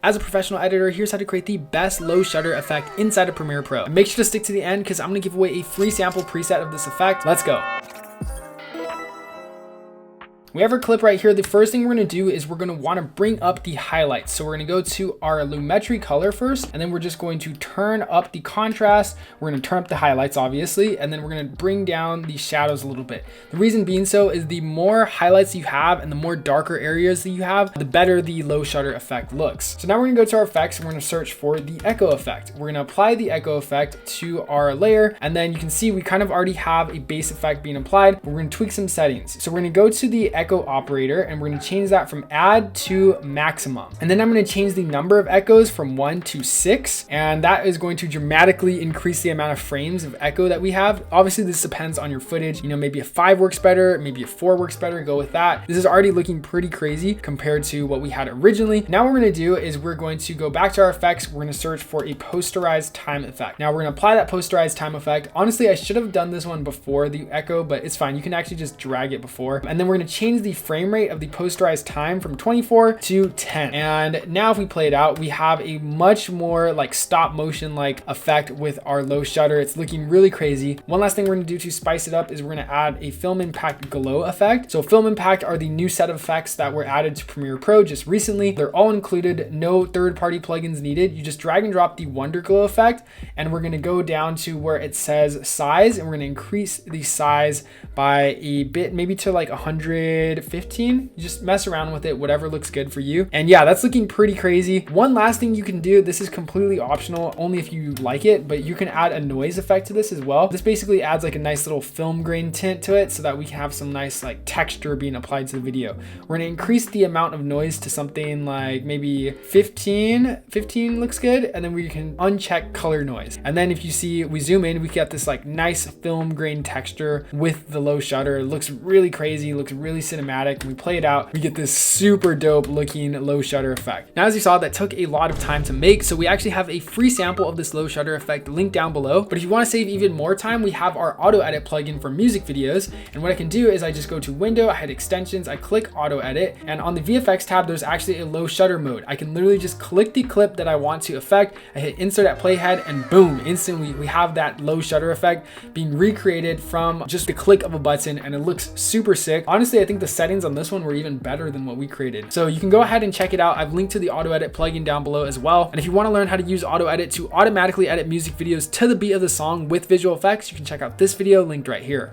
as a professional editor, here's how to create the best low shutter effect inside of Premiere Pro. And make sure to stick to the end because I'm gonna give away a free sample preset of this effect. Let's go. We have our clip right here. The first thing we're going to do is we're going to want to bring up the highlights. So we're going to go to our lumetri color first, and then we're just going to turn up the contrast. We're going to turn up the highlights, obviously, and then we're going to bring down the shadows a little bit. The reason being so is the more highlights you have and the more darker areas that you have, the better the low shutter effect looks. So now we're going to go to our effects and we're going to search for the echo effect. We're going to apply the echo effect to our layer, and then you can see we kind of already have a base effect being applied, but we're going to tweak some settings. So we're going to go to the echo operator and we're going to change that from add to maximum. And then I'm going to change the number of echoes from 1 to 6. And that is going to dramatically increase the amount of frames of echo that we have. Obviously, this depends on your footage. You know, maybe a 5 works better, maybe a 4 works better, go with that. This is already looking pretty crazy compared to what we had originally. Now what we're going to do is we're going to go back to our effects. We're going to search for a posterized time effect. Now we're going to apply that posterized time effect. Honestly, I should have done this one before the echo, but it's fine. You can actually just drag it before. And then we're going to change the frame rate of the posterized time from 24 to 10. And now if we play it out, we have a much more like stop motion like effect with our low shutter. It's looking really crazy. One last thing we're going to do to spice it up is we're going to add a film impact glow effect. So film impact are the new set of effects that were added to Premiere Pro just recently. They're all included, no third-party plugins needed. You just drag and drop the Wonder Glow effect, and we're going to go down to where it says size, and we're going to increase the size by a bit, maybe to like 115. You just mess around with it, whatever looks good for you. And yeah, that's looking pretty crazy. One last thing you can do, this is completely optional, only if you like it, but you can add a noise effect to this as well. This basically adds like a nice little film grain tint to it so that we can have some nice like texture being applied to the video. We're going to increase the amount of noise to something like maybe 15 looks good. And then we can uncheck color noise. And then if you see, we zoom in, we get this like nice film grain texture with the low shutter. It looks really crazy, looks really cinematic. We play it out, we get this super dope looking low shutter effect. Now, as you saw, that took a lot of time to make, so we actually have a free sample of this low shutter effect linked down below. But if you want to save even more time, we have our auto edit plugin for music videos. And what I can do is I just go to window, I hit extensions, I click auto edit, and on the VFX tab there's actually a low shutter mode. I can literally just click the clip that I want to affect, I hit insert at playhead, and boom, instantly we have that low shutter effect being recreated from just the click of a button, and it looks super sick. Honestly, I think the settings on this one were even better than what we created. So you can go ahead and check it out. I've linked to the auto edit plugin down below as well. And if you want to learn how to use auto edit to automatically edit music videos to the beat of the song with visual effects, you can check out this video linked right here.